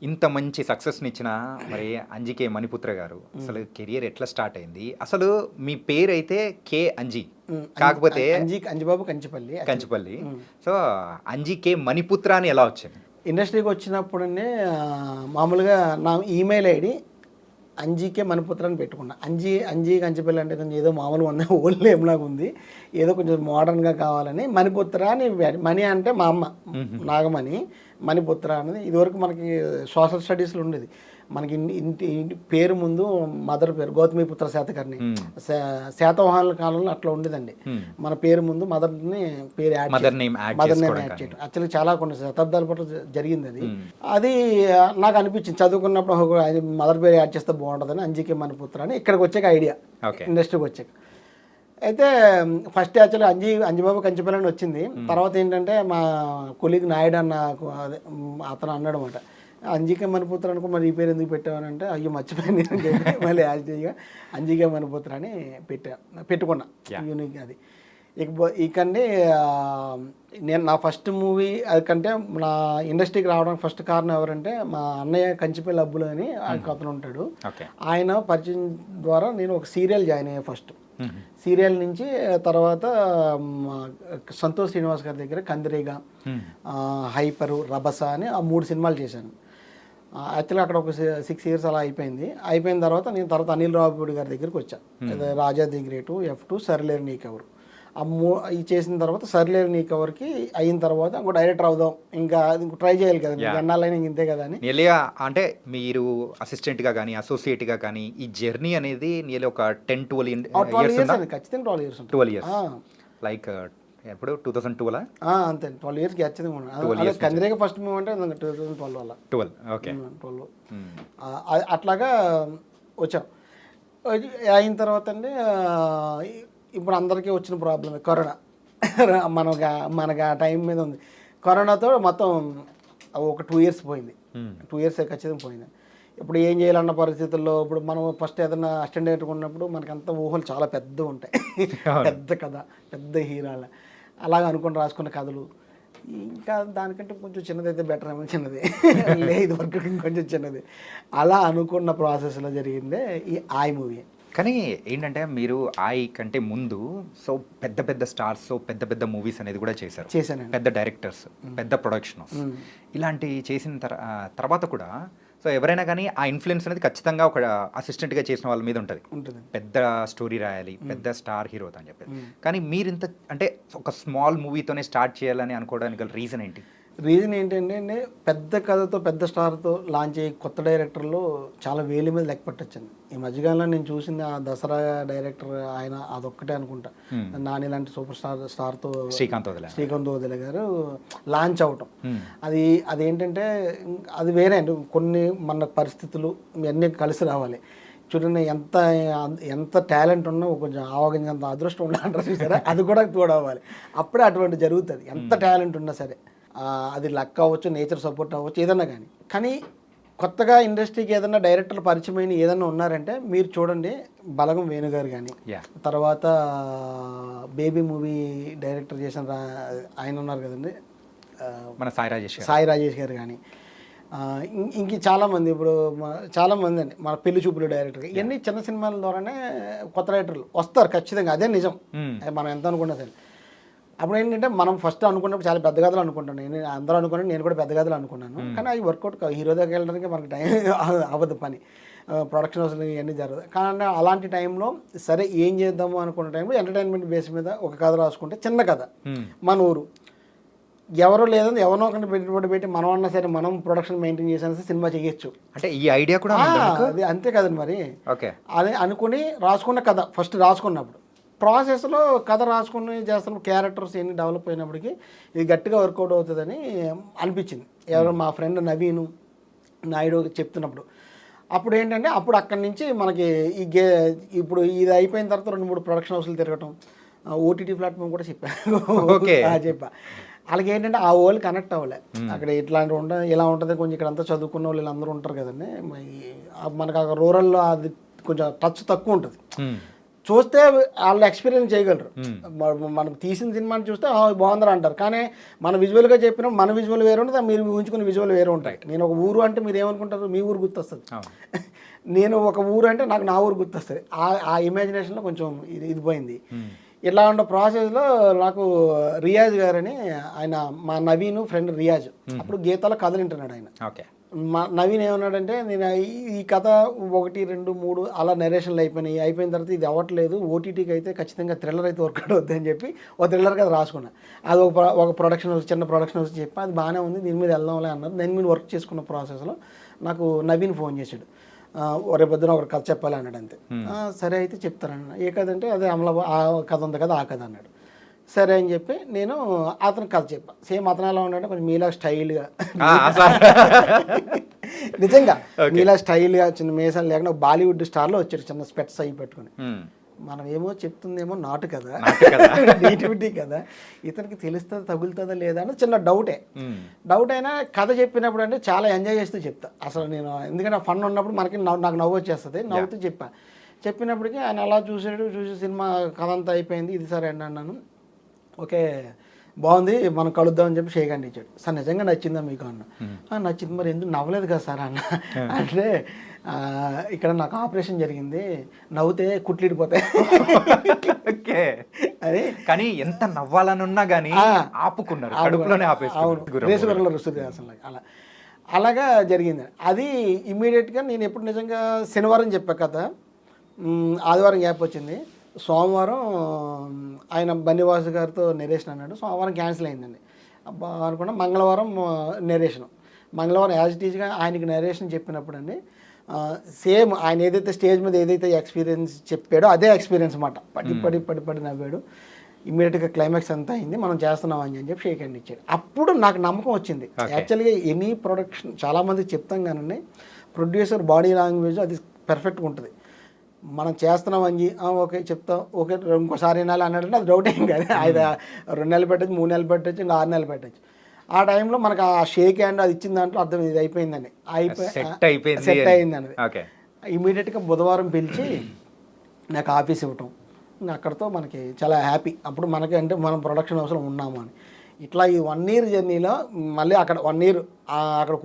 ఇంత మంచి సక్సెస్‌ని ఇచ్చిన మరి అంజికే మణిపుత్ర గారు అసలు కెరియర్ ఎట్లా స్టార్ట్ అయింది? అసలు మీ పేరైతే కే అంజి. కాకపోతే అంజిబాబు కంచిపల్లి actually. కంచిపల్లి. సో, అంజి కే మణిపుత్ర అని ఎలా వచ్చింది? ఇండస్ట్రీకి వచ్చినప్పుడనే మామూలుగా నా ఈమెయిల్ ఐడి అంజీకే మణిపుత్ర అని పెట్టుకున్నా. అంజీ కంచిపల్లి అంటే కొంచెం ఏదో మామూలుగా ఉంది, ఓల్డ్ నేమ్ లాగా ఉంది, ఏదో కొంచెం మోడర్న్గా కావాలని మణిపుత్ర అని మణి అంటే మా అమ్మ నాగమణి, మణిపుత్ర అనేది ఇదివరకు మనకి సోషల్ స్టడీస్లో ఉండేది. మనకి ఇంటి పేరు ముందు మదర్ పేరు గౌతమిపుత్ర శాతకర్ణి, శాతవాహనుల కాలంలో అట్లా ఉండేదండి. మన పేరు ముందు మదర్ని పేరు మదర్ నేమ్ యాడ్ చేయడం యాక్చువల్లీ చాలా కొన్ని శతాబ్దాల పాటు జరిగింది అది. అది నాకు అనిపించింది చదువుకున్నప్పుడు మదర్ పేరు యాడ్ చేస్తే బాగుంటుందని అంజికే మణిపుత్ర అని ఇక్కడికి వచ్చాక ఐడియా, ఇండస్ట్రీకి వచ్చాక. అయితే ఫస్ట్ యాక్చువల్లీ అంజిబాబు కంచిపల్లి అని వచ్చింది. తర్వాత ఏంటంటే మా కొలీగ్ నాయుడు అన్న అతను అన్నాడు అనమాట, అంజికే మణిపుత్ర అనుకో మరి ఈ పేరు ఎందుకు పెట్టామని అంటే, అయ్యో మర్చిపోయాను నేను చెప్పి మళ్ళీ యాజ్గా అంజికే మణిపుత్ర అని పెట్టుకున్నా యూనిక్ అది. ఇకండి నేను నా ఫస్ట్ మూవీ కంటే నా ఇండస్ట్రీకి రావడానికి ఫస్ట్ కారణం ఎవరంటే మా అన్నయ్య కంచిపల్లి అబ్బులు అని అతను ఉంటాడు. ఆయన పరిచయం ద్వారా నేను ఒక సీరియల్ జాయిన్ అయ్యా. ఫస్ట్ సీరియల్ నుంచి తర్వాత సంతోష్ శ్రీనివాస్ గారి దగ్గర కందిరీగా, హైపరు, రభస అని ఆ 3 సినిమాలు చేశాను. యాక్చువల్గా అక్కడ ఒక 6 years అలా అయిపోయిన తర్వాత నేను అనిల్ రావుపూడి గారి దగ్గరికి వచ్చాను. రాజా ది గ్రేటు, F2, సరిలేరు నీకెవరు ఇది చేసిన తర్వాత సరిలేరు నీకెవరికి అయిన తర్వాత ఇంకో డైరెక్టర్ అవుదాం, ఇంకా ట్రై చేయాలి కదా, ఎన్నాళ్ళైనా ఇంతే కదా అని. అంటే మీరు అసిస్టెంట్గా కానీ అసోసియేట్గా కానీ ఈ జర్నీ అనేది నియర్లీ ఒక 10-12 years ఖచ్చితంగా 12 years లైక్ ఎప్పుడు 2012 అంతే 12 years ఖచ్చితంగా. కందిరేగా ఫస్ట్ మూవ్ అంటే 2012 అలా 12 అట్లాగా వచ్చాం. అయిన తర్వాత అండి ఇప్పుడు అందరికీ వచ్చిన ప్రాబ్లమే కరోనా. మనకు ఆ టైం మీద ఉంది. కరోనాతో మొత్తం ఒక 2 years పోయింది. 2 years ఖచ్చితంగా పోయింది. ఇప్పుడు ఏం చేయాలన్న పరిస్థితుల్లో ఇప్పుడు మనం ఫస్ట్ ఏదైనా అసిస్టెంట్ డైరెక్టర్ ఉన్నప్పుడు మనకంతా ఊహలు చాలా పెద్దగా ఉంటాయి. పెద్ద కథ, పెద్ద హీరోల అలాగ అనుకుని రాసుకున్న కథలు. ఇంకా దానికంటే కొంచెం చిన్నదైతే బెటర్ ఏమో, చిన్నది లేదు వరకు ఇంకొంచెం చిన్నది అలా అనుకున్న ప్రాసెస్లో జరిగిందే ఈ ఆయ్ మూవీ. కానీ ఏంటంటే మీరు ఆయి కంటే ముందు సో పెద్ద పెద్ద స్టార్స్, సో పెద్ద పెద్ద మూవీస్ అనేది కూడా చేశాను. పెద్ద డైరెక్టర్స్, పెద్ద ప్రొడక్షన్స్ ఇలాంటి చేసిన తర్వాత కూడా సో ఎవరైనా కానీ ఆ ఇన్ఫ్లుయెన్స్ అనేది ఖచ్చితంగా ఒక అసిస్టెంట్గా చేసిన వాళ్ళ మీద ఉంటుంది. పెద్ద స్టోరీ రాయాలి, పెద్ద స్టార్ హీరో అని చెప్పి. కానీ మీరు ఇంత అంటే ఒక స్మాల్ మూవీతోనే స్టార్ట్ చేయాలని అనుకోవడానికి గల రీజన్ ఏంటి? రీజన్ ఏంటంటే పెద్ద కథతో పెద్ద స్టార్తో లాంచ్ అయ్యే కొత్త డైరెక్టర్లు చాలా వేలి మీద లెక్క పట్టొచ్చండి. ఈ మధ్యకాలంలో నేను చూసింది ఆ దసరా డైరెక్టర్, ఆయన అదొక్కటే అనుకుంటా. నాని లాంటి సూపర్ స్టార్తో శ్రీకాంత్ వదిలే గారు లాంచ్ అవటం, అదేంటంటే అది వేరే అండి. కొన్ని మన పరిస్థితులు అన్నీ కలిసి రావాలి. చూడండి, ఎంత టాలెంట్ ఉన్నా కొంచెం ఆవగించంత అదృష్టం ఉండాలంటారు చూసారా, అది కూడా తోడవ్వాలి. అప్పుడే అటువంటి జరుగుతుంది. ఎంత టాలెంట్ ఉన్నా సరే, అది లక్ అవ్వచ్చు, నేచర్ సపోర్ట్ అవ్వచ్చు, ఏదన్నా కానీ కొత్తగా ఇండస్ట్రీకి ఏదన్నా డైరెక్టర్లు పరిచయమైన ఏదన్నా ఉన్నారంటే మీరు చూడండి. బలగం వేణుగారు కానీ, తర్వాత బేబీ మూవీ డైరెక్టర్ చేసిన ఆయన ఉన్నారు కదండి, మన సాయి రాజేష్ గారు కానీ, ఇంక చాలామంది, ఇప్పుడు చాలామంది అండి మన పెళ్లి చూపులు డైరెక్టర్, ఇవన్నీ చిన్న సినిమాల ద్వారానే కొత్త డైరెక్టర్లు వస్తారు ఖచ్చితంగా. అదే నిజం. మనం ఎంత అనుకున్నా సరే. అప్పుడు ఏంటంటే మనం ఫస్ట్ అనుకున్నప్పుడు చాలా పెద్ద కథలు అనుకుంటాను. అందరూ అనుకున్నాను, నేను కూడా పెద్ద కథలు అనుకున్నాను. కానీ అవి వర్కౌట్ కాదు. హీరో దగ్గర వెళ్ళడానికి మనకి టైం అవ్వదు, పని ప్రొడక్షన్ హౌస్లు ఇవన్నీ జరగదు. కానీ అలాంటి టైంలో సరే ఏం చేద్దాము అనుకున్న టైంలో ఎంటర్టైన్మెంట్ బేస్ మీద ఒక కథ రాసుకుంటే, చిన్న కథ, మన ఊరు, ఎవరో లేదని ఎవరినో ఒకటి పెట్టుబడి పెట్టి మనం అన్నా సరే మనం ప్రొడక్షన్ మెయింటైన్ చేసిన సినిమా చేయొచ్చు. అంటే ఈ ఐడియా కూడా అది అంతే కదండి మరి. అదే అనుకుని రాసుకున్న కథ ఫస్ట్ రాసుకున్నప్పుడు ప్రాసెస్లో కథ రాసుకుని చేస్తున్న క్యారెక్టర్స్ ఎన్ని డెవలప్ అయినప్పటికీ ఇది గట్టిగా వర్కౌట్ అవుతుందని అనిపించింది. ఎవరో మా ఫ్రెండ్ నవీను నాయుడు చెప్తున్నప్పుడు, అప్పుడు ఏంటంటే అప్పుడు అక్కడి నుంచి మనకి ఇప్పుడు ఇది అయిపోయిన తర్వాత 2-3 ప్రొడక్షన్ హౌస్లు తిరగటం, ఓటీటీ ప్లాట్ఫామ్ కూడా చెప్పా. వాళ్ళకి ఏంటంటే ఆ వాళ్ళు కనెక్ట్ అవ్వలే. అక్కడ ఇలా ఉంటుంది కొంచెం, ఇక్కడ అంతా చదువుకున్న వాళ్ళు వీళ్ళందరూ ఉంటారు కదండి. మనకు రూరల్లో అది కొంచెం టచ్ తక్కువ ఉంటుంది. చూస్తే వాళ్ళు ఎక్స్పీరియన్స్ చేయగలరు. మనం తీసిన సినిమాని చూస్తే బాగుందని అంటారు, కానీ మన విజువల్గా చెప్పినప్పుడు మన విజువల్ వేరే ఉంటుంది, మీరు ఊహించుకున్న విజువల్ వేరే ఉంటాయి. నేను ఒక ఊరు అంటే మీరు ఏమనుకుంటారు, మీ ఊరు గుర్తొస్తుంది. నేను ఒక ఊరు అంటే నాకు నా ఊరు గుర్తొస్తుంది. ఆ ఇమాజినేషన్లో కొంచెం ఇది పోయింది. ఇట్లా ఉన్న ప్రాసెస్లో నాకు రియాజ్ గారని ఆయన, మా నవీన్ ఫ్రెండ్ రియాజ్, అప్పుడు గీతాలో కథలు వింటున్నాడు ఆయన. మా నవీన్ ఏమన్నాడంటే, నేను ఈ కథ 1, 2, 3 అలా నరేషన్లు అయిపోయిన తర్వాత ఇది అవ్వట్లేదు, ఓటీటీకి అయితే ఖచ్చితంగా థ్రిల్లర్ అయితే వర్కౌట్ అవుద్ది అని చెప్పి ఒక థ్రిల్లర్ కథ రాసుకున్నా. అది ఒక ప్రొడక్షన్ హౌస్, చిన్న ప్రొడక్షన్ హౌస్ చెప్పి అది బాగానే ఉంది, దీని మీద వెళ్దాంలే అన్నారు. దాని మీద వర్క్ చేసుకున్న ప్రాసెస్లో నాకు నవీన్ ఫోన్ చేశాడు, రేపు పొద్దున ఒక కథ చెప్పాలి అన్నాడు. అంతే. సరే అయితే చెప్తానన్న. ఏ కథ అంటే అదే ఆ కథ ఉంది కదా, ఆ కథ అన్నాడు. సరే అని చెప్పి నేను అతను కథ చెప్పా. సేమ్ అతను ఎలా ఉన్నాడంటే కొంచెం మీలా స్టైల్గా, నిజంగా మీలా స్టైల్గా, చిన్న మీసాలు లేకుండా బాలీవుడ్ స్టార్లో వచ్చాడు, చిన్న స్పెట్స్ అవి పెట్టుకుని. మనం ఏమో చెప్తుందేమో నాటు కదా, నేటివిటీ కదా, ఇతనికి తెలుస్తుందా తగులుతుందా లేదా అని చిన్న డౌట్ అయినా కథ చెప్పినప్పుడు అంటే చాలా ఎంజాయ్ చేస్తూ చెప్తా అసలు నేను. ఎందుకంటే ఫన్ ఉన్నప్పుడు నాకు నవ్వు వచ్చేస్తుంది, నవ్వుతూ చెప్పినప్పటికీ ఆయన అలా చూసి సినిమా కథ అంతా అయిపోయింది, ఇది సరే అండి అన్నాను. ఓకే బాగుంది, మనం కలుద్దామని చెప్పి షేక్ హ్యాండ్ ఇచ్చాడు. సార్ నిజంగా నచ్చిందా మీకు అన్న. నచ్చింది. మరి ఎందుకు నవ్వలేదు కదా సార్ అన్న అంటే, ఇక్కడ నాకు ఆపరేషన్ జరిగింది, నవ్వుతే కుట్లిడిపోతాయి అని. కానీ ఎంత నవ్వాలనున్నా కానీ ఆపుకున్నారు, రేసుగర్ల రుస్తుంది అసలు అలాగా జరిగింది. అది ఇమ్మీడియట్గా నేను ఎప్పుడు నిజంగా శనివారం చెప్పా కథ, ఆదివారం గ్యాప్ వచ్చింది, సోమవారం ఆయన బన్నివాసు గారితో నెరేషన్ అన్నాడు, సోమవారం క్యాన్సిల్ అయిందండి. అబ్బా అనుకున్నా. మంగళవారం నెరేషను. మంగళవారం యాజ్ ఇట్ ఈజ్గా ఆయనకి నెరేషన్ చెప్పినప్పుడు అండి, సేమ్ ఆయన ఏదైతే స్టేజ్ మీద ఏదైతే ఎక్స్పీరియన్స్ చెప్పాడో అదే ఎక్స్పీరియన్స్ అన్నమాట. పడి నవ్వాడు. ఇమ్మీడియట్గా క్లైమాక్స్ అంతా అయింది, మనం చేస్తున్నాం అని చెప్పి షేక్ హ్యాండ్ ఇచ్చాడు. అప్పుడు నాకు నమ్మకం వచ్చింది. యాక్చువల్గా ఎనీ ప్రొడక్షన్ చాలామందికి చెప్తాం కానీ ప్రొడ్యూసర్ బాడీ లాంగ్వేజ్ అది పర్ఫెక్ట్గా ఉంటుంది. మనం చేస్తున్నామని ఓకే చెప్తాం, ఓకే ఇంకోసారి వినాలి అన్నాడంటే అది డౌట్ ఏం కాదు. 2 నెలలు పెట్టచ్చు, 3 నెలలు పెట్టచ్చు, ఇంకా 6 నెలలు పెట్టచ్చు. ఆ టైంలో మనకు ఆ షేక్ హ్యాండ్ అది ఇచ్చిన దాంట్లో అర్థం ఇది అయిపోయిందని, సెట్ అయిందని. ఇమీడియట్గా బుధవారం పిలిచి నాకు ఆఫీస్ ఇవ్వటం, అక్కడితో మనకి చాలా హ్యాపీ. అప్పుడు మనకి అంటే మనం ప్రొడక్షన్ హౌస్లో ఉన్నాము అని. ఇట్లా ఈ 1 year జర్నీలో మళ్ళీ అక్కడ 1 year అక్కడ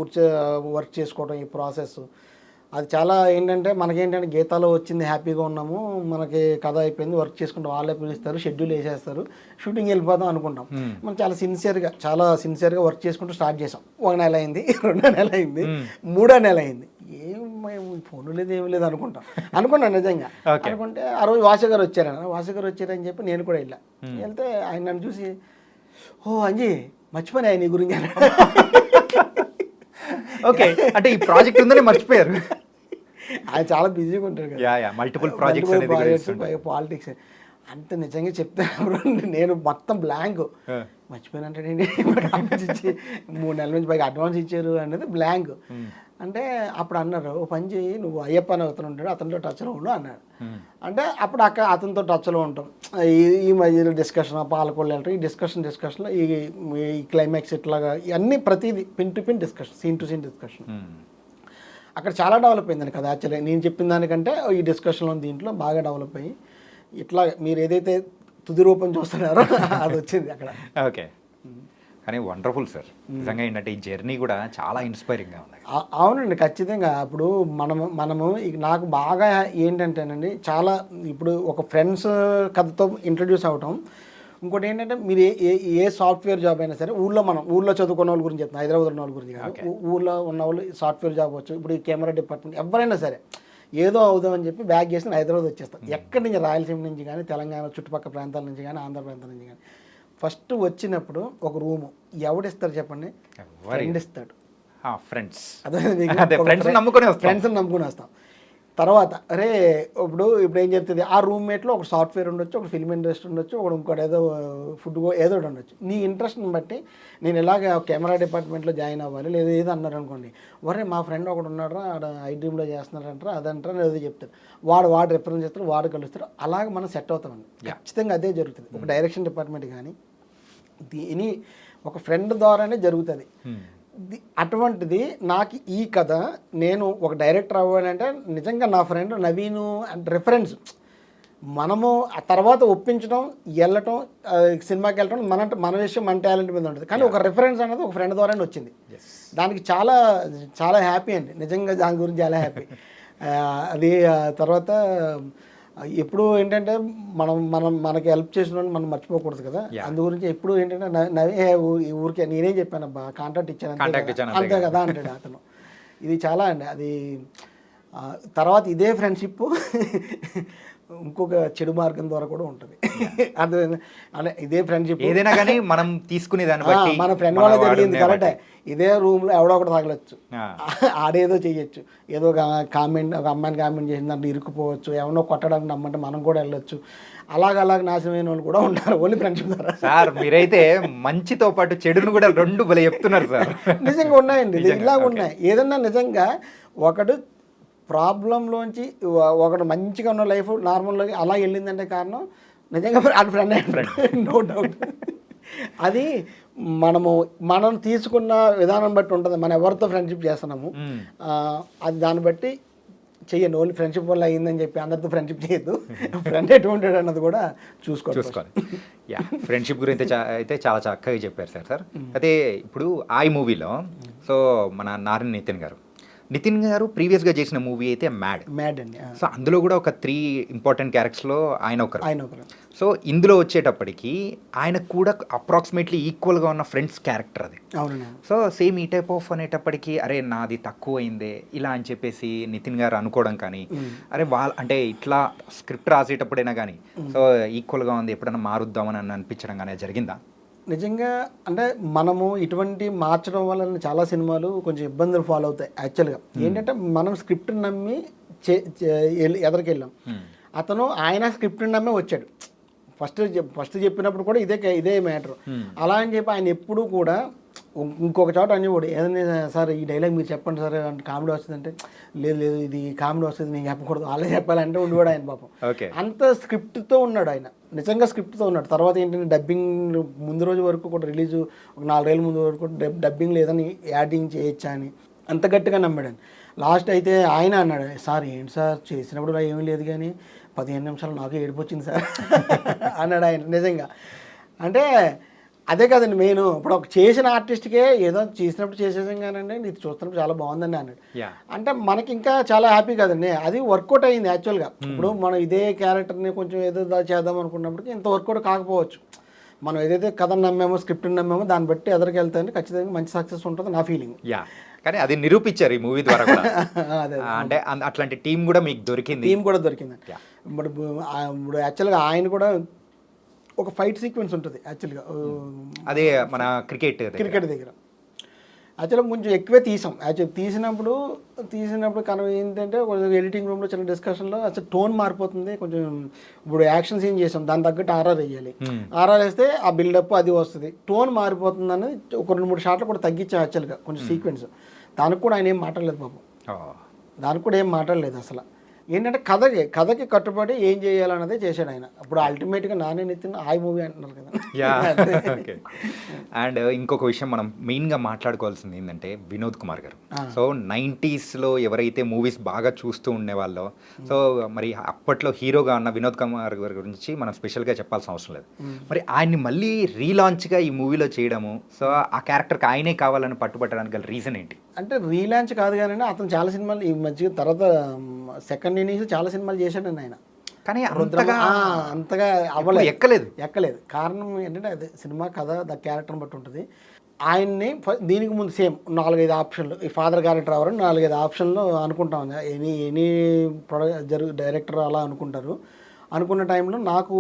వర్క్ చేసుకోవడం, ఈ ప్రాసెస్ అది చాలా ఏంటంటే మనకేంటంటే గీతాలో వచ్చింది, హ్యాపీగా ఉన్నాము, మనకి కథ అయిపోయింది, వర్క్ చేసుకుంటాం, వాళ్ళే పిలుస్తారు, షెడ్యూల్ వేసేస్తారు, షూటింగ్ వెళ్ళిపోదాం అనుకుంటాం. మనం చాలా సిన్సియర్గా వర్క్ చేసుకుంటూ స్టార్ట్ చేసాం. 1 నెల అయింది, 2 నెలలు అయింది, 3వ నెల అయింది. ఫోన్ లేదు ఏమి లేదు అనుకున్నాను నిజంగా. అనుకుంటే ఆ రోజు వాసు గారు వచ్చారని చెప్పి నేను కూడా వెళ్తే ఆయన నన్ను చూసి, ఓ అంజీ మర్చిపోయినా నీ గురించి ఓకే అంటే ఈ ప్రాజెక్ట్ ఉందని మర్చిపోయారు. ఆయన చాలా బిజీగా ఉంటారు కదా, మల్టిపుల్ ప్రాజెక్ట్స్, పాలిటిక్స్ అంత నిజంగా చెప్తాను. నేను మొత్తం బ్లాంక్, మర్చిపోయినంటే 3 నెలల నుంచి పైగా అడ్వాన్స్ ఇచ్చారు అనేది బ్లాంక్. అంటే అప్పుడు అన్నారు, ఓ పని చేయి, నువ్వు అయ్యప్ప అని అతను ఉంటాడు, అతనితో టచ్లో ఉండు అన్నాడు. అంటే అప్పుడు అతనితో టచ్లో ఉంటాం. ఈ మధ్యలో డిస్కషన్, పాలకొల్లు వెళ్ళటం, ఈ డిస్కషన్లో ఈ క్లైమాక్స్ ఇట్లాగా ఇవన్నీ ప్రతిదీ pin to pin discussion, scene to scene discussion. అక్కడ చాలా డెవలప్ అయిందండి కదా. యాక్చువల్లీ నేను చెప్పిన దానికంటే ఈ డిస్కషన్లో దీంట్లో బాగా డెవలప్ అయ్యి ఇట్లా మీరు ఏదైతే తుది రూపం చూస్తున్నారో అది వచ్చింది అక్కడ. ఓకే, కానీ వండర్ఫుల్ సార్. నిజంగా ఏంటంటే ఈ జర్నీ కూడా చాలా ఇన్స్పైరింగ్గా ఉంది. అవునండి, ఖచ్చితంగా. ఇప్పుడు మనము నాకు బాగా ఏంటంటేనండి, చాలా ఇప్పుడు ఒక ఫ్రెండ్స్ కథతో ఇంట్రడ్యూస్ అవటం. ఇంకోటి ఏంటంటే మీరు ఏ సాఫ్ట్వేర్ జాబ్ అయినా సరే, ఊళ్ళో చదువుకున్న వాళ్ళ గురించి చెప్తాను, హైదరాబాద్ ఉన్న వాళ్ళ గురించి కాదు, ఊళ్ళో ఉన్న వాళ్ళు సాఫ్ట్వేర్ జాబ్ వచ్చు. ఇప్పుడు ఈ కెమెరా డిపార్ట్మెంట్ ఎవరైనా సరే ఏదో అవుదామని చెప్పి బ్యాగ్ చేసి హైదరాబాద్ వచ్చేస్తాం. ఎక్కడి నుంచి, రాయలసీమ నుంచి కానీ, తెలంగాణ చుట్టుపక్కల ప్రాంతాల నుంచి కానీ, ఆంధ్ర ప్రాంతాల నుంచి కానీ. ఫస్ట్ వచ్చినప్పుడు ఒక రూము ఎవడిస్తారు చెప్పండి? ఫ్రెండ్ ఇస్తాడు. ఫ్రెండ్స్ని నమ్ముకుని వస్తాం. తర్వాత ఇప్పుడు ఏం చెప్తుంది, ఆ రూమ్మేట్లో ఒక సాఫ్ట్వేర్ ఉండొచ్చు, ఒక ఫిల్మ్ ఇండస్ట్రీ ఉండొచ్చు, ఇంకోటి ఏదో ఫుడ్ ఏదో ఉండొచ్చు. నీ ఇంట్రెస్ట్ని బట్టి నేను ఇలాగ కెమెరా డిపార్ట్మెంట్లో జాయిన్ అవ్వాలి లేదా ఏదో అన్నారు అనుకోండి, మా ఫ్రెండ్ ఒకడు ఉన్నాడు, ఆడ ఐడ్రీమ్లో చేస్తున్నారంటారా, అదంటారా ఏదో చెప్తారు, వాడు రిఫరెన్స్ చేస్తారు, వాడు కలుస్తారు. అలాగే మనం సెట్ అవుతామండి. ఖచ్చితంగా అదే జరుగుతుంది. ఒక డైరెక్షన్ డిపార్ట్మెంట్ కానీ ఒక ఫ్రెండ్ ద్వారానే జరుగుతుంది. అటువంటిది నాకు ఈ కథ, నేను ఒక డైరెక్టర్ అవ్వాలంటే నిజంగా నా ఫ్రెండ్ నవీను రిఫరెన్స్. మనము ఆ తర్వాత ఒప్పించడం, వెళ్ళటం, సినిమాకి వెళ్ళటం మన విషయం, మన టాలెంట్ మీద ఉంటుంది. కానీ ఒక రిఫరెన్స్ అనేది ఒక ఫ్రెండ్ ద్వారానే వచ్చింది. దానికి చాలా చాలా హ్యాపీ అండి, నిజంగా దాని గురించి చాలా హ్యాపీ. అది తర్వాత ఎప్పుడు ఏంటంటే మనకి హెల్ప్ చేసిన మనం మర్చిపోకూడదు కదా. అందు గురించి ఎప్పుడు ఏంటంటే నవే ఊరికే నేనేం చెప్పాను అబ్బా, కాంటాక్ట్ ఇచ్చాను అంతే కదా అంటాడు అతను. ఇది చాలా అండి. అది తర్వాత ఇదే ఫ్రెండ్షిప్ ఇంకొక చెడు మార్గం ద్వారా కూడా ఉంటుంది. అది అంటే ఇదే ఫ్రెండ్షిప్ ఏదైనా కానీ మనం తీసుకునే దాన్ని బట్టి మన ఫ్రెండ్ వాళ్ళ జరిగింది కరెక్టే. ఇదే రూమ్లో ఎవడో ఒకటి తగలచ్చు, ఆడేదో చెయ్యొచ్చు, ఏదో ఒక కామెంట్, ఒక అమ్మాయిని కామెంట్ చేసిన దాంట్లో ఇరుక్కుపోవచ్చు, ఎవరినో కొట్టడానికి నమ్మంటే మనం కూడా వెళ్ళొచ్చు. అలాగ నాశనమైన వాళ్ళు కూడా ఉంటారు ఓన్లీ ఫ్రెండ్షిప్ ద్వారా. సార్ మీరైతే మంచితో పాటు చెడును కూడా రెండు భలే చెప్తున్నారు సార్. నిజంగా ఉన్నాయండి, ఇలాగ ఉన్నాయి. ఏదన్నా నిజంగా ఒకడు ప్రాబ్లంలోంచి ఒకడు మంచిగా ఉన్న లైఫ్ నార్మల్లోకి అలా వెళ్ళిందంటే కారణం నిజంగా అది ఫ్రెండ్ అయ్యాడు, నో డౌట్. అది మనం తీసుకున్న విధానం బట్టి ఉంటుంది, మనం ఎవరితో ఫ్రెండ్షిప్ చేస్తున్నాము అది దాన్ని బట్టి చెయ్యండి. ఓన్లీ ఫ్రెండ్షిప్ వల్ల అయ్యిందని చెప్పి అందరితో ఫ్రెండ్షిప్ చేయొద్దు. ఫ్రెండ్ ఎటువంటి అన్నది కూడా చూసుకోవాలి. యా, ఫ్రెండ్షిప్ గురించి అయితే చాలా చక్కగా చెప్పారు సార్. అయితే ఇప్పుడు ఆ మూవీలో సో మన నారాయణ నితిన్ గారు ప్రీవియస్గా చేసిన మూవీ అయితే మ్యాడ్ అండి. సో అందులో కూడా ఒక 3 ఇంపార్టెంట్ క్యారెక్టర్స్లో ఆయన ఒకరు. సో ఇందులో వచ్చేటప్పటికి ఆయనకు కూడా అప్రాక్సిమేట్లీ ఈక్వల్గా ఉన్న ఫ్రెండ్స్ క్యారెక్టర్ అది. సో సేమ్ ఈ టైప్ ఆఫ్ అనేటప్పటికి అరే నాది తక్కువ అయిందే ఇలా అని చెప్పేసి నితిన్ గారు అనుకోవడం కానీ, అరే అంటే ఇట్లా స్క్రిప్ట్ రాసేటప్పుడైనా కానీ సో ఈక్వల్గా ఉంది ఎప్పుడైనా మారుద్దామని అనిపించడం కానీ జరిగిందా? నిజంగా అంటే మనము ఇటువంటి మార్చడం వల్ల చాలా సినిమాలు కొంచెం ఇబ్బందులు ఫాలో అవుతాయి. యాక్చువల్గా ఏంటంటే మనం స్క్రిప్ట్ని నమ్మి ఎదరికెళ్ళాం, అతను ఆయన స్క్రిప్ట్ని నమ్మే వచ్చాడు. ఫస్ట్ చెప్పినప్పుడు కూడా ఇదే మ్యాటర్. అలా అని చెప్పి ఆయన ఎప్పుడూ కూడా ఇంకొక చోట అనేవాడు, ఏదైనా సార్ ఈ డైలాగ్ మీరు చెప్పండి సార్ అంటే కామెడీ వస్తుందంటే లేదు ఇది కామెడీ వస్తుంది నేను చెప్పకూడదు అలా చెప్పాలంటే ఉండేవాడు ఆయన పాపం. అంత స్క్రిప్ట్తో ఉన్నాడు ఆయన, నిజంగా స్క్రిప్ట్తో ఉన్నాడు. తర్వాత ఏంటంటే డబ్బింగ్ ముందు రోజు వరకు కూడా రిలీజ్ ఒక 4 ఏళ్ళ ముందు వరకు డబ్బింగ్ లేదని యాడింగ్ చేయొచ్చా అని అంత గట్టిగా నమ్మాడు. లాస్ట్ అయితే ఆయన అన్నాడు, సార్ ఏంటి సార్ చేసినప్పుడు ఏమీ లేదు కానీ 15 నిమిషాలు నాకు ఏడుపు వచ్చింది సార్ అన్నాడు ఆయన. నిజంగా అంటే అదే కదండి మెయిన్. ఇప్పుడు ఒక చేసిన ఆర్టిస్ట్కే ఏదో చేసినప్పుడు చేసేసాం కానండి ఇది చూస్తున్నప్పుడు చాలా బాగుందండి అన్నాడు. అంటే మనకి ఇంకా చాలా హ్యాపీ కదండి, అది వర్కౌట్ అయ్యింది యాక్చువల్గా. ఇప్పుడు మనం ఇదే క్యారెక్టర్ని కొంచెం ఏదో చేద్దాం అనుకున్నప్పటికీ ఇంత వర్కౌట్ కాకపోవచ్చు. మనం ఏదైతే కథను నమ్మామో స్క్రిప్ట్ని నమ్మామో దాన్ని బట్టి ఎదరికి వెళ్తాయండి ఖచ్చితంగా మంచి సక్సెస్ ఉంటుంది నా ఫీలింగ్. కానీ అది నిరూపించారు ఈ మూవీ ద్వారా కూడా. అంటే అట్లాంటి టీం కూడా మీకు దొరికింది. ఇప్పుడు యాక్చువల్గా ఆయన కూడా ఒక ఫైట్ సీక్వెన్స్ ఉంటుంది యాక్చువల్గా, అదే మన క్రికెట్ దగ్గర యాక్చువల్గా కొంచెం ఎక్కువే తీసాం. యాక్చువల్ తీసినప్పుడు కనుక ఏంటంటే కొంచెం ఎడిటింగ్ రూమ్లో చిన్న డిస్కషన్లో అసలు టోన్ మారిపోతుంది కొంచెం. ఇప్పుడు యాక్షన్ సీన్ చేసాం దాని తగ్గట్టు ఆర్ఆర్ వేయాలి, ఆర్ఆర్ వేస్తే ఆ బిల్డప్ అది వస్తుంది, టోన్ మారిపోతుంది అనేది ఒక 2-3 షాట్లు కూడా తగ్గించాం యాక్చువల్గా కొంచెం సీక్వెన్స్. దానికి కూడా ఆయన ఏం మాట్లాడలేదు పాపం, దానికి కూడా ఏం మాట్లాడలేదు అసలు. ఏంటంటే కథకి కట్టుబడి ఏం చేయాలన్నదే చేశాడు ఆయన. అప్పుడు అల్టిమేట్గా నానే నితిన్ ఆ మూవీ అంటున్నారు కదా. అండ్ ఇంకొక విషయం మనం మెయిన్గా మాట్లాడుకోవాల్సింది ఏంటంటే వినోద్ కుమార్ గారు. సో 90sలో ఎవరైతే మూవీస్ బాగా చూస్తూ ఉండేవాళ్ళో, సో మరి అప్పట్లో హీరోగా ఉన్న వినోద్ కుమార్ గారి గురించి మనం స్పెషల్గా చెప్పాల్సిన అవసరం లేదు. మరి ఆయన్ని మళ్ళీ రీలాంచ్గా ఈ మూవీలో చేయడము, సో ఆ క్యారెక్టర్కి ఆయనే కావాలని పట్టుబట్టడానికి గల రీజన్ ఏంటి? అంటే రీలాంచ్ కాదు కానీ అతను చాలా సినిమాలు ఈ మధ్య తర్వాత సెకండ్ ఇన్నింగ్స్ చాలా సినిమాలు చేశాడండి ఆయన. కానీ అంతగా అవ్వలేదు, ఎక్కలేదు. కారణం ఏంటంటే అదే సినిమా కథ ద క్యారెక్టర్ని బట్టి ఉంటుంది. ఆయన్ని దీనికి ముందు సేమ్ 4-5 ఆప్షన్లు, ఈ ఫాదర్ క్యారెక్టర్ ఎవరు 4-5 ఆప్షన్లు అనుకుంటాం. ఎనీ డైరెక్టర్ అలా అనుకుంటారు. అనుకున్న టైంలో నాకు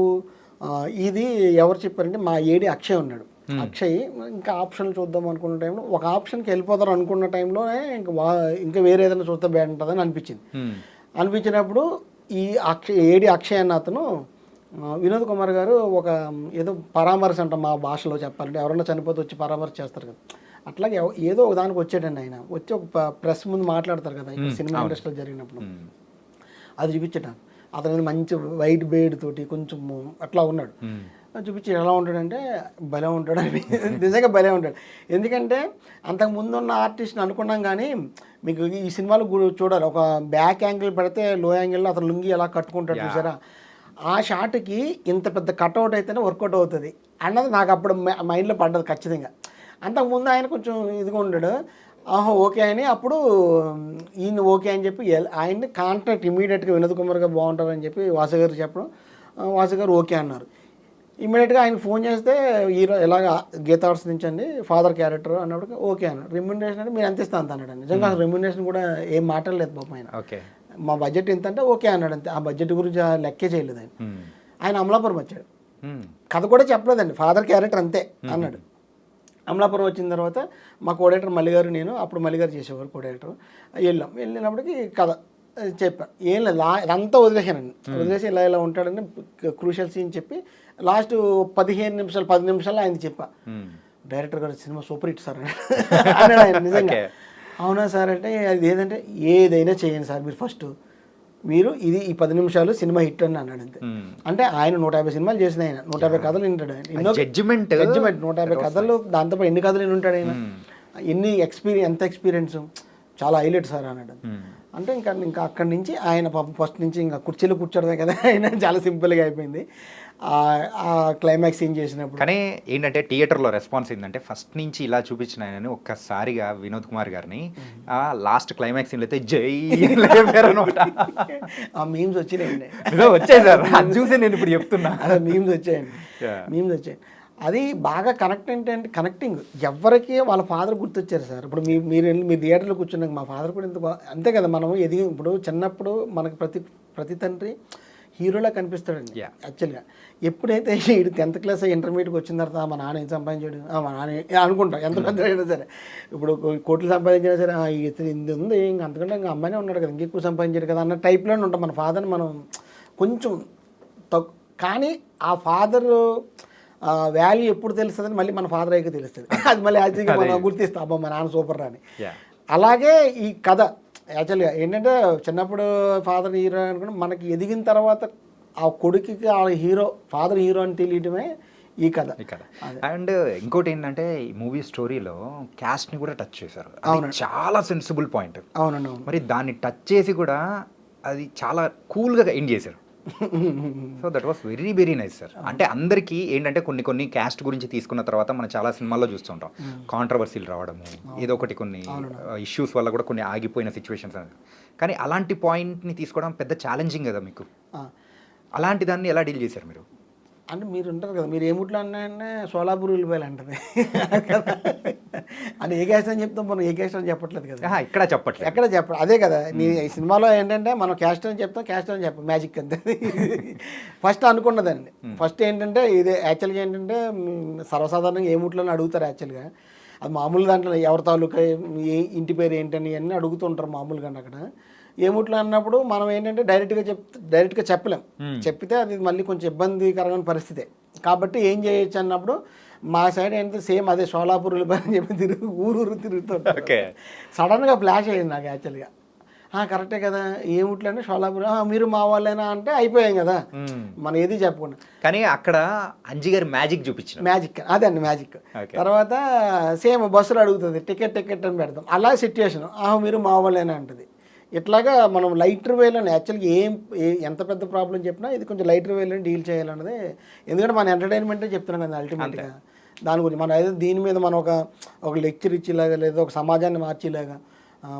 ఇది ఎవరు చెప్పారంటే మా ఏడి అక్షయ్ ఉన్నాడు. అక్షయ్ ఇంకా ఆప్షన్లు చూద్దాం అనుకున్న టైంలో ఒక ఆప్షన్కి వెళ్ళిపోతారు అనుకున్న టైంలోనే ఇంకా వేరే ఏదైనా చూస్తే బాగుంటుందని అనిపించినప్పుడు ఈ అక్షయ్ అన్న అతను వినోద్ కుమార్ గారు ఒక ఏదో పరామర్శ అంట మా భాషలో చెప్పాలంటే ఎవరైనా చనిపోతే వచ్చి పరామర్శ చేస్తారు కదా, అట్లాగే ఏదో ఒక దానికి వచ్చాడండి ఆయన. వచ్చి ఒక ప్రెస్ ముందు మాట్లాడతారు కదా ఇక్కడ సినిమా ఇండస్ట్రీలో జరిగినప్పుడు, అది చూపించడం. అతను మంచి వైట్ బేడ్ తోటి కొంచెం అట్లా ఉన్నాడు. చూపించి ఎలా ఉంటాడంటే భలే ఉంటాడు అని, నిజంగా భలే ఉంటాడు. ఎందుకంటే అంతకు ముందు ఉన్న ఆర్టిస్ట్ని అనుకున్నాం కానీ మీకు ఈ సినిమాలు చూడాలి, ఒక బ్యాక్ యాంగిల్ పెడితే లో యాంగిల్లో అతను లుంగి ఎలా కట్టుకుంటాడు చూసారా, ఆ షాట్కి ఇంత పెద్ద కట్అవుట్ అయితేనే వర్కౌట్ అవుతుంది అన్నది నాకు అప్పుడు మైండ్లో పడ్డది ఖచ్చితంగా. అంతకుముందు ఆయన కొంచెం ఇదిగా ఉండడు. ఆహా ఓకే అని అప్పుడు ఈయన ఓకే అని చెప్పి ఆయన్ని కాంట్రాక్ట్ ఇమీడియట్గా వినోద్ కుమార్ గారు బాగుంటారని చెప్పి వాసు గారు చెప్పడం, వాసు గారు ఓకే అన్నారు. ఇమీడియట్గా ఆయన ఫోన్ చేస్తే హీరో ఎలాగ గీతా ఆర్ట్స్ నుంచి అండి ఫాదర్ క్యారెక్టర్ అన్నప్పుడు ఓకే అన్నాడు. రెమ్యునరేషన్ అంటే మీరు ఎంత ఇస్తా అంత అన్నాడు. నిజంగా రెమ్యునరేషన్ కూడా ఏం మాట్లాడలేదు పాపం ఆయన. ఓకే మా బడ్జెట్ ఎంత అంటే ఓకే అన్నాడు అంతే. ఆ బడ్జెట్ గురించి లెక్కే చేయలేదు ఆయన. ఆయన అమలాపురం వచ్చాడు, కథ కూడా చెప్పలేదండి, ఫాదర్ క్యారెక్టర్ అంతే అన్నాడు. అమలాపురం వచ్చిన తర్వాత మా కోడేటర్ మల్లిగారు, నేను అప్పుడు మల్లిగారు చేసేవారు కోడేటర్, వెళ్ళినప్పటికీ కథ చెప్పాను. ఏం లేదు, ఇదంతా వదిలేసానండి. వదిలేసి ఇలా ఇలా ఉంటాడని క్రూషియల్ సీన్ చెప్పి లాస్ట్ 15 నిమిషాలు 10 నిమిషాలు ఆయన చెప్పా. డైరెక్టర్ గారు సినిమా సూపర్ హిట్ సార్ అన్నాడు ఆయన. నిజంగా అవునా సార్ అంటే అది ఏదంటే ఏదైనా చేయండి సార్ మీరు ఫస్ట్, మీరు ఇది ఈ 10 నిమిషాలు సినిమా హిట్ అని అన్నాడు అంతే. అంటే ఆయన 150 సినిమాలు చేసిన ఆయన, 150 కథలు వింటాడు ఆయన, ఎన్నో జడ్జిమెంట్ 150 కథలు, దాంతో ఎన్ని కథలు విని ఉంటాడు ఆయన, ఎన్ని ఎంత ఎక్స్పీరియన్స్, చాలా హైలైట్ సార్ అన్నాడు. అంటే ఇంకా అక్కడి నుంచి ఆయన పాపం ఫస్ట్ నుంచి ఇంకా కుర్చీలో కూర్చోడమే కదా ఆయన, చాలా సింపుల్గా అయిపోయింది ఆ క్లైమాక్స్ సీన్ చేసినప్పుడు. కానీ ఏంటంటే థియేటర్లో రెస్పాన్స్ ఏంటంటే ఫస్ట్ నుంచి ఇలా చూపించిన ఆయనని ఒక్కసారిగా వినోద్ కుమార్ గారిని లాస్ట్ క్లైమాక్స్ సీన్లో అయితే జై ఆ మీమ్స్ వచ్చినాయండి, వచ్చాయి సార్, అది చూసి నేను ఇప్పుడు చెప్తున్నా. అదే మీమ్స్ వచ్చాయండి, మీమ్స్ వచ్చాయి. అది బాగా కనెక్టింగ్ ఎవరికి వాళ్ళ ఫాదర్ గుర్తొచ్చారు సార్. ఇప్పుడు మీరు థియేటర్లో కూర్చున్నాక మా ఫాదర్ కూడా అంతే కదా. మనం ఇప్పుడు చిన్నప్పుడు మనకు ప్రతి తండ్రి హీరోలా కనిపిస్తాడండి యాక్చువల్గా. ఎప్పుడైతే వీడు 10th క్లాస్ ఇంటర్మీడియట్కి వచ్చిన తర్వాత మా నాన్న ఏం సంపాదించాడు, మా నాన్న అనుకుంటాం ఎంత పెద్ద అయినా సరే. ఇప్పుడు కోట్లు సంపాదించినా సరే ఇది ఉంది, ఇంక అంతకంటే ఇంకా అమ్మాయినే ఉన్నాడు కదా, ఇంకెక్కువ సంపాదించాడు కదా అన్న టైప్లోనే ఉంటాం. మన ఫాదర్ని మనం కొంచెం కానీ ఆ ఫాదర్ వాల్యూ ఎప్పుడు తెలుస్తుందని మళ్ళీ మన ఫాదర్ అయ్యాక తెలుస్తుంది. అది మళ్ళీ యాక్చువల్గా మనం గుర్తిస్తాం, అబ్బా మా నాన్న సూపర్ అని. అలాగే ఈ కథ యాక్చువల్గా ఏంటంటే చిన్నప్పుడు ఫాదర్ హీరో అనుకుంటే మనకి ఎదిగిన తర్వాత ఆ కొడుకుకి ఆ ఫాదర్ హీరో అని తెలియటమే ఈ కథ. అండ్ ఇంకోటి ఏంటంటే ఈ మూవీ స్టోరీలో క్యాస్ట్ని కూడా టచ్ చేశారు, చాలా సెన్సిబుల్ పాయింట్. అవునండి. మరి దాన్ని టచ్ చేసి కూడా అది చాలా కూల్గా ఎండ్ చేశారు. So that was very very nice sir. అంటే అందరికీ ఏంటంటే కొన్ని క్యాస్ట్ గురించి తీసుకున్న తర్వాత మనం చాలా సినిమాల్లో చూస్తుంటాం కాంట్రవర్సీలు రావడము, ఏదో ఒకటి కొన్ని ఇష్యూస్ వల్ల కూడా కొన్ని ఆగిపోయిన సిచ్యువేషన్స్. కానీ అలాంటి పాయింట్ని తీసుకోవడం పెద్ద ఛాలెంజింగ్ కదా మీకు. అలాంటి దాన్ని ఎలా డీల్ చేశారు మీరు? అంటే మీరు ఉంటారు కదా, మీరు ఏముట్లో అన్నా సోలాపూర్ వెళ్ళిపోయాలి అంటది అని. ఏ క్యాస్ట్ అని చెప్తాం మనం, ఏ క్యాస్ట్ అని చెప్పట్లేదు కదా, ఇక్కడ చెప్పట్లేదు, ఎక్కడ అదే కదా. నీ ఈ సినిమాలో ఏంటంటే మనం క్యాస్ట్ అని చెప్తాం, క్యాస్ట్ అని చెప్పాం, మ్యాజిక్ అంతే. ఫస్ట్ అనుకున్నదండి. ఫస్ట్ ఏంటంటే ఇదే యాక్చువల్గా ఏంటంటే సర్వసాధారణంగా ఏముట్లోనే అడుగుతారు యాక్చువల్గా. అది మామూలు దాంట్లో ఎవరి తాలూకా ఇంటి పేరు ఏంటని అన్నీ అడుగుతుంటారు మామూలుగా అక్కడ. ఏముట్లో అన్నప్పుడు మనం ఏంటంటే డైరెక్ట్గా చెప్పలేం, చెప్పితే అది మళ్ళీ కొంచెం ఇబ్బందికరమైన పరిస్థితే. కాబట్టి ఏం చేయొచ్చు అన్నప్పుడు మా సైడ్ ఏంటంటే సేమ్ అదే సోలాపూర్ వెళ్ళిపోయారని చెప్పి ఊరు తిరుగుతుంటాం. సడన్గా ఫ్లాష్ అయ్యింది నాకు యాక్చువల్గా. కరెక్టే కదా, ఏముట్లో అంటే సోలాపూర్, మీరు మా వాళ్ళైనా అంటే అయిపోయాం కదా మనం ఏది చెప్పకుండా. కానీ అక్కడ అంజి గారి మ్యాజిక్ చూపించారు, మ్యాజిక్ అదే అండి మ్యాజిక్. తర్వాత సేమ్ బస్సులో అడుగుతుంది టికెట్ అని పెడతాం, అలా సిచ్యువేషన్ మీరు మా వాళ్ళైనా అంటుంది. ఇట్లాగా మనం లైటర్ వేలని యాక్చువల్గా ఎంత పెద్ద ప్రాబ్లం చెప్పినా ఇది కొంచెం లైటర్ వేలని డీల్ చేయాలన్నది. ఎందుకంటే మన ఎంటర్టైన్మెంటే చెప్తున్నాం కదా అల్టిమేట్గా. దాని గురించి మనం అయితే దీని మీద మనం ఒక లెక్చర్ ఇచ్చేలాగా లేదా ఒక సమాజాన్ని మార్చేలాగా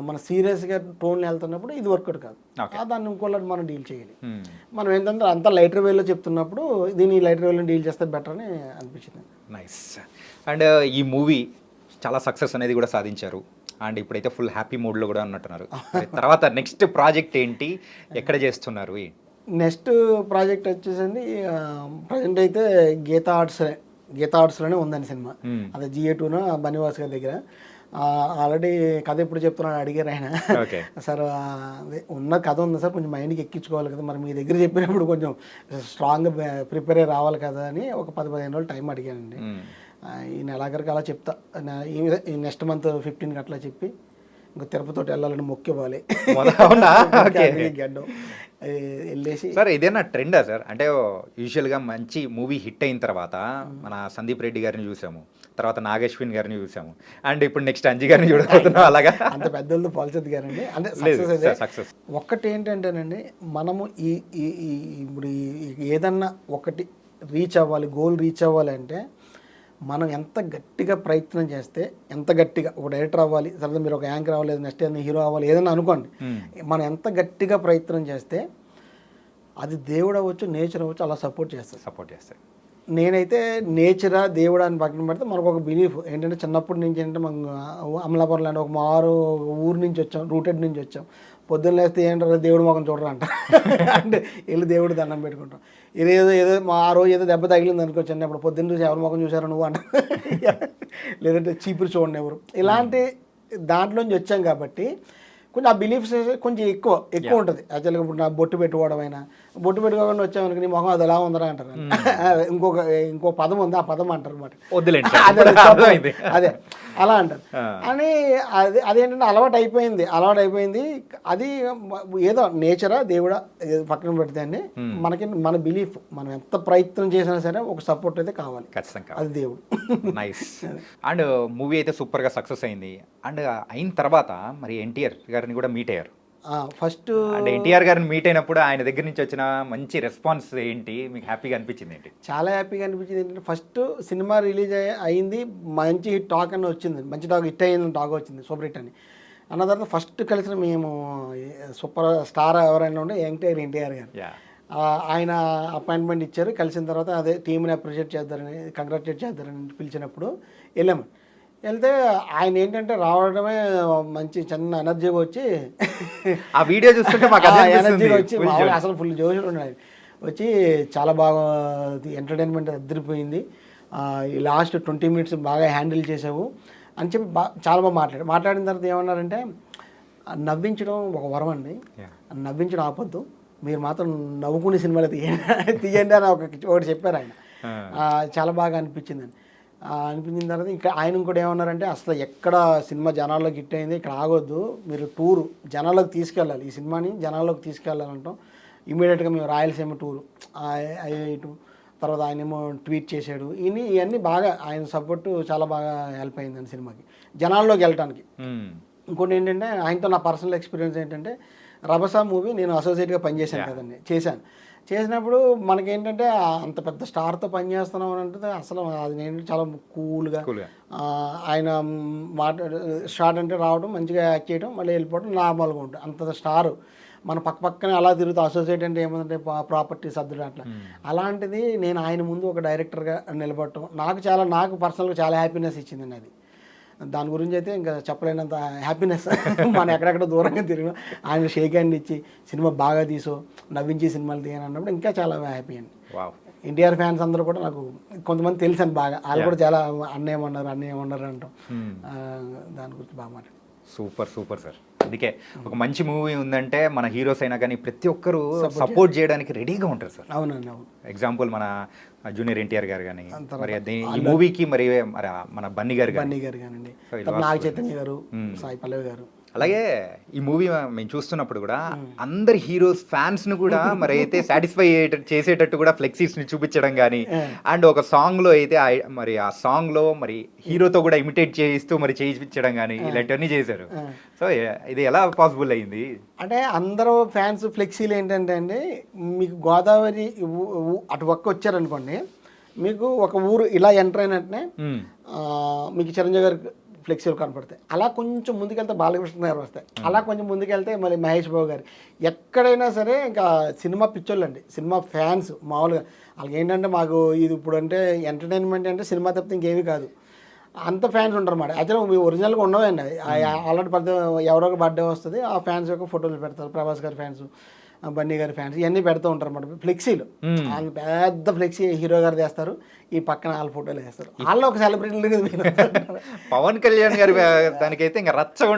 మన సీరియస్గా టోన్లు వెళ్తున్నప్పుడు ఇది వర్కౌట్ కాదు, దాన్ని ఇంకోళ్ళని మనం డీల్ చేయాలి. మనం ఏంటంటే అంతా లైటర్ వేలో చెప్తున్నప్పుడు దీన్ని లైటర్ వేలో డీల్ చేస్తే బెటర్ అని అనిపించింది. నైస్. అండ్ ఈ మూవీ చాలా సక్సెస్ అనేది కూడా సాధించారు, అండ్ ఇప్పుడైతే ఫుల్ హ్యాపీ మూడ్లో కూడా ఉన్నట్టున్నారు. తర్వాత నెక్స్ట్ ప్రాజెక్ట్ ఏంటి, ఎక్కడ చేస్తున్నారు? నెక్స్ట్ ప్రాజెక్ట్ వచ్చేసింది ప్రజెంట్ అయితే గీతా ఆర్ట్స్లోనే ఉందండి సినిమా. అదే GA2 బనివాస్ గారి దగ్గర. ఆల్రెడీ కథ ఎప్పుడు చెప్తున్నాను అడిగారు ఆయన. సార్ ఉన్న కథ ఉంది సార్, కొంచెం మైండ్కి ఎక్కించుకోవాలి కదా, మరి మీ దగ్గర చెప్పినప్పుడు కొంచెం స్ట్రాంగ్గా ప్రిపేర్ అయ్యి రావాలి కదా అని ఒక 10-15 రోజులు టైం అడిగానండి. ఈ నెలాఖరికి అలా చెప్తా, ఈ నెక్స్ట్ మంత్ 15కి అట్లా చెప్పి ఇంకా తిరుపతి వెళ్ళాలని మొక్కివ్వాలి అవునా? ఓకే. గడ్డం వెళ్ళేసి. సార్ ఇదేనా ట్రెండా సార్? అంటే యూజువల్గా మంచి మూవీ హిట్ అయిన తర్వాత మన సందీప్ రెడ్డి గారిని చూసాము, తర్వాత నాగేశ్విన్ గారిని చూసాము, అండ్ ఇప్పుడు నెక్స్ట్ అంజి గారిని చూడబోతున్నాం. అలాగా అంత పెద్దలతో పోల్చొద్దు గారండి, అంటే సక్సెస్. ఒక్కటి ఏంటంటేనండి, మనము ఇప్పుడు ఏదన్నా ఒకటి రీచ్ అవ్వాలి, గోల్ రీచ్ అవ్వాలి అంటే మనం ఎంత గట్టిగా ప్రయత్నం చేస్తే, ఎంత గట్టిగా ఒక డైరెక్టర్ అవ్వాలి, తర్వాత మీరు ఒక యాంకర్ అవ్వాలి, నెక్స్ట్ ఏదైనా హీరో అవ్వాలి, ఏదైనా అనుకోండి, మనం ఎంత గట్టిగా ప్రయత్నం చేస్తే అది దేవుడు అవ్వచ్చు, నేచర్ అవ్వచ్చు, అలా సపోర్ట్ చేస్తాయి. నేనైతే నేచరా దేవుడా అని పక్కన పెడితే మనకు ఒక బిలీఫ్ ఏంటంటే, చిన్నప్పటి నుంచి ఏంటంటే మనం అమలాపురం లాంటి ఒక ఊరు నుంచి వచ్చాం, రూటెడ్ నుంచి వచ్చాం. పొద్దున్న లేస్తే ఏంటారు, దేవుడు మొఖం చూడరా అంట అంటే వెళ్ళి దేవుడు దండం పెట్టుకుంటాం. ఏదో ఆ రోజు ఏదో దెబ్బ తగిలింది అనుకో చిన్నప్పుడు, పొద్దున్న చూసి ఎవరి మొఖం చూసారు నువ్వు అంట, లేదంటే చీపురు చూడండి ఎవరు, ఇలాంటి దాంట్లోంచి వచ్చాం కాబట్టి కొంచెం ఆ బిలీఫ్స్ కొంచెం ఎక్కువ ఉంటుంది. యాక్చువల్గా ఇప్పుడు నా బొట్టు పెట్టుకోవడం అయినా, బొట్టు పెట్టుకోకుండా వచ్చామనుకో నీ మొహం అది ఎలా ఉందరా అంటారు. ఇంకో పదం ఉంది, ఆ పదం అంటారు అనమాట. అదే అలా అంటారు అని. అదేంటంటే అలవాటు అయిపోయింది. అది ఏదో నేచరా దేవుడా పక్కన పెడితే అండి, మనకి మన బిలీఫ్, మనం ఎంత ప్రయత్నం చేసినా సరే ఒక సపోర్ట్ అయితే కావాలి, ఖచ్చితంగా, అది దేవుడు. నైస్. అండ్ మూవీ అయితే సూపర్గా సక్సెస్ అయింది. అండ్ అయిన తర్వాత మరి ఎన్టీఆర్ గారిని కూడా మీట్ అయ్యారు ఫస్ట్. అంటే ఎన్టీఆర్ గారిని మీట్ అయినప్పుడు ఆయన దగ్గర నుంచి వచ్చిన మంచి రెస్పాన్స్ ఏంటి, మీకు హ్యాపీగా అనిపించింది ఏంటి? చాలా హ్యాపీగా అనిపించింది. ఏంటంటే ఫస్ట్ సినిమా రిలీజ్ అయింది, మంచి హిట్ టాక్ అని వచ్చింది, మంచి టాక్ హిట్ అయ్యింది, టాక్ వచ్చింది సూపర్ హిట్ అని. అన్న తర్వాత ఫస్ట్ కలిసిన మేము సూపర్ స్టార్ ఎవరైనా ఉంటే ఎన్టీఆర్ గారు. ఆయన అపాయింట్మెంట్ ఇచ్చారు. కలిసిన తర్వాత అదే టీంని అప్రిషియేట్ చేద్దారని, కంగ్రాచులేట్ చేద్దారని పిలిచినప్పుడు వెళ్ళాము. వెళ్తే ఆయన ఏంటంటే రావడమే మంచి చిన్న ఎనర్జీగా వచ్చి, ఆ వీడియో చూస్తుంటే ఎనర్జీగా వచ్చి అసలు ఫుల్ జోషులు ఉన్నాయి, వచ్చి చాలా బాగా ఎంటర్టైన్మెంట్ అదిరిపోయింది, ఈ లాస్ట్ 20 minutes బాగా హ్యాండిల్ చేసావు అని చెప్పి చాలా బాగా మాట్లాడిన తర్వాత ఏమన్నారంటే, నవ్వించడం ఒక వరం అండి, నవ్వించడం ఆపొద్దు, మీరు మాత్రం నవ్వుకునే సినిమాలు తీయండి అని ఒకటి చెప్పారు ఆయన. చాలా బాగా అనిపించింది అనిపించిన తర్వాత ఇంకా ఆయన ఇంకోటి ఏమన్నారంటే, అసలు ఎక్కడ సినిమా జనాల్లోకి హిట్ అయింది, ఇక్కడ ఆగొద్దు, మీరు టూరు జనాల్లోకి తీసుకెళ్ళాలి, ఈ సినిమాని జనాల్లోకి తీసుకెళ్ళాలంటాం. ఇమీడియట్గా మేము రాయలసీమ టూరు ఇటు తర్వాత ఆయన ఏమో ట్వీట్ చేశాడు. ఇవన్నీ బాగా ఆయన సపోర్టు చాలా బాగా హెల్ప్ అయిందండి సినిమాకి జనాల్లోకి వెళ్ళటానికి. ఇంకోటి ఏంటంటే, ఆయనతో నా పర్సనల్ ఎక్స్పీరియన్స్ ఏంటంటే, రభసా మూవీ నేను అసోసియేట్గా పనిచేశాను కదండి, చేసినప్పుడు మనకేంటంటే అంత పెద్ద స్టార్తో పనిచేస్తున్నాం అని అంటే అసలు అది నేను చాలా కూల్గా ఆయన స్టార్ట్ అంటే రావడం, మంచిగా యాక్ట్ చేయడం, మళ్ళీ వెళ్ళిపోవడం, నార్మల్గా ఉంటుంది. అంత స్టారు మన పక్కనే అలా తిరుగుతూ, అసోసియేట్ అంటే ఏమంటే ప్రాపర్టీ సర్దుడు అట్లా. అలాంటిది నేను ఆయన ముందు ఒక డైరెక్టర్గా నిలబడటం నాకు పర్సనల్గా చాలా హ్యాపీనెస్ ఇచ్చిందండి అది. దాని గురించి అయితే ఇంకా చెప్పలేనంత హ్యాపీనెస్. మనం ఎక్కడెక్కడ దూరంగా తిరిగినా ఆయన షేక్ హ్యాండ్ ఇచ్చి సినిమా బాగా తీసో నవ్వించి సినిమాలు తీయని అన్నప్పుడు ఇంకా చాలా హ్యాపీ అండి. ఎన్టీఆర్ ఫ్యాన్స్ అందరూ కూడా నాకు కొంతమంది తెలుసండి బాగా, వాళ్ళు కూడా చాలా అన్నయ్యమన్నారు అంటాం. దాని గురించి బాగా మాట్లాడు. Super sir. అందుకే ఒక మంచి మూవీ ఉందంటే మన హీరోస్ అయినా కానీ ప్రతి ఒక్కరు సపోర్ట్ చేయడానికి రెడీగా ఉంటారు సార్. అవునండి, అవును. ఎగ్జాంపుల్ మన జూనియర్ ఎన్టీఆర్ గారు కానీ, మరి ఈ మూవీకి మరి మన బన్నీ గారు కానివ్వండి, నాగ చైతన్య గారు, సాయి పల్లవి గారు. అలాగే ఈ మూవీ మేము చూస్తున్నప్పుడు కూడా అందరి హీరోస్ ఫ్యాన్స్ ను కూడా మరి అయితే సాటిస్ఫై చేసేటట్టు కూడా ఫ్లెక్సీస్ ని చూపించడం కానీ, అండ్ ఒక సాంగ్ లో అయితే మరి ఆ సాంగ్ లో మరి హీరోతో కూడా ఇమిటేట్ చేయిస్తూ మరి చేయించడం కానీ ఇలాంటివన్నీ చేశారు. సో ఇది ఎలా పాసిబుల్ అయింది అంటే, అందరూ ఫ్యాన్స్ ఫ్లెక్సీలు ఏంటంటే అండి, మీకు గోదావరి అటు పక్క వచ్చారనుకోండి, మీకు ఒక ఊరు ఇలా ఎంటర్ అయినట్టునే మీకు చిరంజీవి గారు ఫ్లెక్సీలు కనపడతాయి. అలా కొంచెం ముందుకెళ్తే బాలకృష్ణ గారు వస్తాయి, అలా కొంచెం ముందుకెళ్తే మళ్ళీ మహేష్ బాబు గారు. ఎక్కడైనా సరే ఇంకా సినిమా పిచ్చోళ్ళు అండి, సినిమా ఫ్యాన్స్ మామూలుగా. వాళ్ళకి ఏంటంటే, మాకు ఇది ఇప్పుడు అంటే ఎంటర్టైన్మెంట్ అంటే సినిమా తప్పితే ఇంకేమీ కాదు, అంత ఫ్యాన్స్ ఉంటారు అన్నమాట. యాక్చువల్గా మీ ఒరిజినల్గా ఉండవండి, ఆల్రెడీ ఎవరో ఒక బర్త్డే వస్తుంది, ఆ ఫ్యాన్స్ యొక్క ఫోటోలు పెడతారు, ప్రభాస్ గారి ఫ్యాన్స్, బన్నీ గారి ఫ్యాన్స్, ఇవన్నీ పెడుతూ ఉంటారు అన్నమాట. ఫ్లెక్సీలు వాళ్ళు పెద్ద ఫ్లెక్సీ హీరో గారు చేస్తారు, ఈ పక్కన వాళ్ళ ఫోటోలు వేస్తారు. వాళ్ళు ఒక సెలబ్రిటీ. పవన్ కళ్యాణ్ గారి దానికైతే ఇంకా రచ్చగా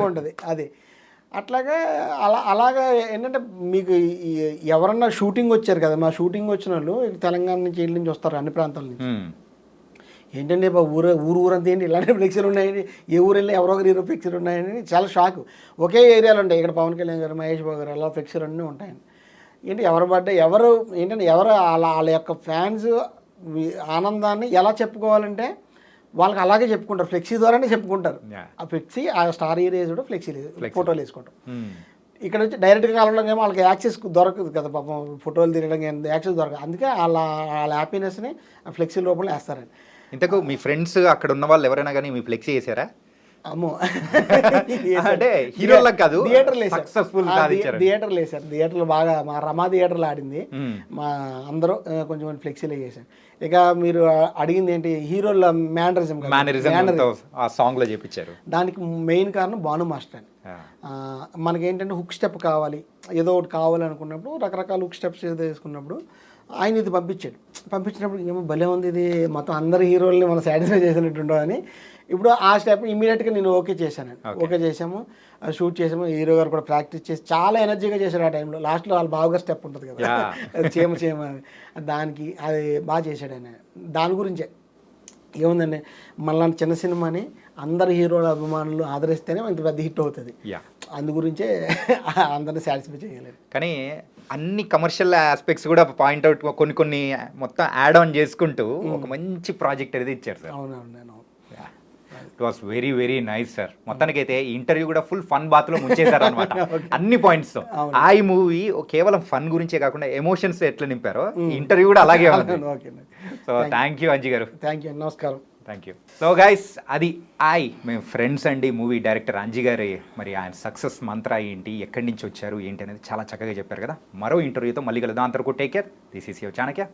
ఉంటుంది అది. అట్లాగే అలాగా ఏంటంటే, మీకు ఎవరన్నా షూటింగ్ వచ్చారు కదా, మా షూటింగ్ వచ్చిన వాళ్ళు తెలంగాణ నుంచి వీళ్ళ నుంచి వస్తారు, అన్ని ప్రాంతాల నుంచి. ఏంటంటే ఊరంతా ఏంటి ఇలాంటి ఫ్లెక్సీలు ఉన్నాయండి, ఏ ఊరు వెళ్ళి ఎవరో ఒకరు హీరో ఫ్లెక్సీలు ఉన్నాయని చాలా షాక్. ఒకే ఏరియాలో ఉంటాయి, ఇక్కడ పవన్ కళ్యాణ్ గారు, మహేష్ బాబు గారు అలా ఫ్లెక్సీలు అన్నీ ఉంటాయండి. ఏంటి ఎవరు పడ్డా ఎవరు ఏంటంటే ఎవరు వాళ్ళ యొక్క ఫ్యాన్స్ ఆనందాన్ని ఎలా చెప్పుకోవాలంటే వాళ్ళకి అలాగే చెప్పుకుంటారు, ఫ్లెక్సీ ద్వారానే చెప్పుకుంటారు. ఆ ఫ్లెక్సీ ఆ స్టార్ హీరోస్ కూడా ఫ్లెక్సీ ఫోటోలు వేసుకుంటాం. ఇక్కడ వచ్చి డైరెక్ట్గా కలవడం ఏమో వాళ్ళకి యాక్సెస్ దొరకదు కదా పాపం, ఫోటోలు తినడం యాక్సెస్ దొరకదు. అందుకే వాళ్ళ హ్యాపీనెస్ని ఫ్లెక్సీ లోపల వేస్తారండి. ఇంతకు మీ ఫ్రెండ్స్ అక్కడ ఉన్న వాళ్ళు ఎవరైనా కానీ మీ ఫ్లెక్సీ వేసారా? అమ్మో అంటే హీరోలకు కాదు, థియేటర్లు సక్సెస్ఫుల్ థియేటర్లు వేసారు. థియేటర్లు బాగా మా రమా థియేటర్లో ఆడింది, మా అందరూ కొంచెం ఫ్లెక్సీలు వేసారు. ఇక మీరు అడిగింది ఏంటి, హీరోల మేనరిజం ఆ సాంగ్ లో చెప్పించారు. దానికి మెయిన్ కారణం భాను మాస్టర్ అని. మనకేంటంటే హుక్ స్టెప్ కావాలి, ఏదో ఒకటి కావాలనుకున్నప్పుడు రకరకాల హుక్ స్టెప్స్ ఏదో వేసుకున్నప్పుడు ఆయన ఇది పంపించినప్పుడు ఏమో భలే ఉంది, ఇది మొత్తం అందరు హీరోల్ని మనం సాటిస్ఫై చేసినట్టుండో అని. ఇప్పుడు ఆ స్టెప్ ఇమీడియట్గా నేను ఓకే చేశానండి. ఓకే చేసాము, షూట్ చేసాము. హీరో గారు కూడా ప్రాక్టీస్ చేసి చాలా ఎనర్జీగా చేశాడు ఆ టైంలో. లాస్ట్లో వాళ్ళ బావగారు స్టెప్ ఉంటుంది కదా, చీమ దానికి అది బాగా చేశాడు ఆయన. దాని గురించే ఏముందండి, మళ్ళీ చిన్న సినిమాని అందరు హీరోల అభిమానులు ఆదరిస్తేనే ఇంత పెద్ద హిట్ అవుతుంది. అందు గురించే అందరిని సాటిస్ఫై చేయలేదు. కానీ అన్ని కమర్షియల్ ఆస్పెక్ట్స్ కూడా పాయింట్అవుట్ కొన్ని మొత్తం యాడ్ ఆన్ చేసుకుంటూ ఒక మంచి ప్రాజెక్ట్ అనేది ఇచ్చారు సార్. అవునవును. It was very very nice sir. మొత్తానికి అయితే ఈ ఇంటర్వ్యూ కూడా ఫుల్ ఫన్ బాత్ లో ముంచేశారు అనమాట అన్ని పాయింట్స్ తో. ఆ ఈ మూవీ కేవలం ఫన్ గురించే కాకుండా ఎమోషన్స్ ఎట్లా నింపారో ఈ ఇంటర్వ్యూ కూడా అలాగే ఉంది. సో థ్యాంక్ యూ అంజీ గారు. థ్యాంక్ యూ, నమస్కారం. Thank you. సో గైస్, అది మేము ఫ్రెండ్స్ అండి మూవీ డైరెక్టర్ అంజీ గారి మరి ఆయన సక్సెస్ మంత్ర ఏంటి, ఎక్కడి నుంచి వచ్చారు ఏంటి అనేది చాలా చక్కగా చెప్పారు కదా. మరో ఇంటర్వ్యూతో మళ్ళీ కలుద్దాం. అంతవరకు take care. This is your Chanakya.